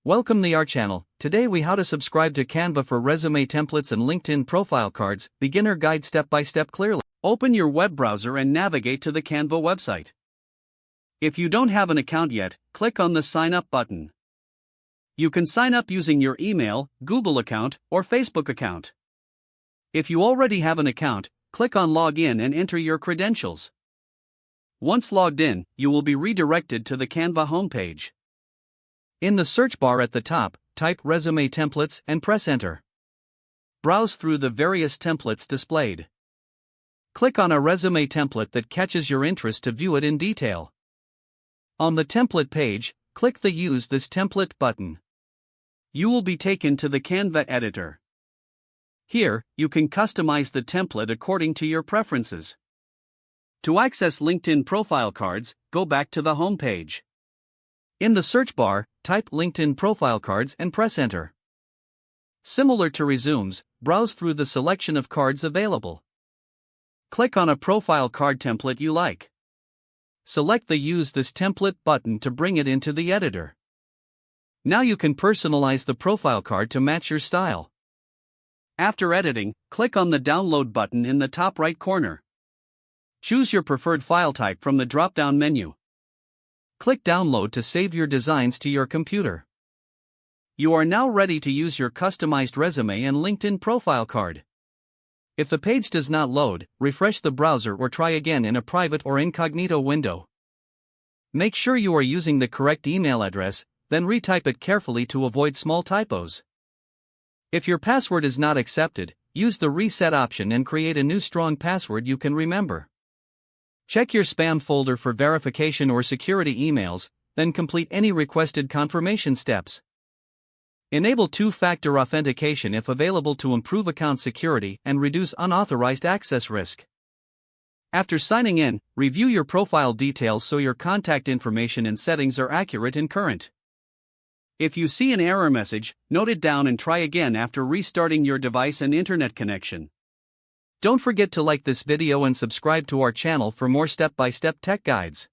Welcome to our channel. Today we how to subscribe to Canva for resume templates and LinkedIn profile cards, beginner guide step by step clearly. Open your web browser and navigate to the Canva website. If you don't have an account yet, click on the sign up button. You can sign up using your email, Google account, or Facebook account. If you already have an account, click on log in and enter your credentials. Once logged in, you will be redirected to the Canva homepage. In the search bar at the top, type resume templates and press enter. Browse through the various templates displayed. Click on a resume template that catches your interest to view it in detail. On the template page, click the Use this template button. You will be taken to the Canva editor. Here, you can customize the template according to your preferences. To access LinkedIn profile cards, go back to the home page. In the search bar, type LinkedIn profile cards and press enter. Similar to resumes, browse through the selection of cards available. Click on a profile card template you like. Select the Use this template button to bring it into the editor. Now you can personalize the profile card to match your style. After editing, click on the Download button in the top right corner. Choose your preferred file type from the drop-down menu. Click Download to save your designs to your computer. You are now ready to use your customized resume and LinkedIn profile card. If the page does not load, refresh the browser or try again in a private or incognito window. Make sure you are using the correct email address, then retype it carefully to avoid small typos. If your password is not accepted, use the reset option and create a new strong password you can remember. Check your spam folder for verification or security emails, then complete any requested confirmation steps. Enable two-factor authentication if available to improve account security and reduce unauthorized access risk. After signing in, review your profile details so your contact information and settings are accurate and current. If you see an error message, note it down and try again after restarting your device and internet connection. Don't forget to like this video and subscribe to our channel for more step-by-step tech guides.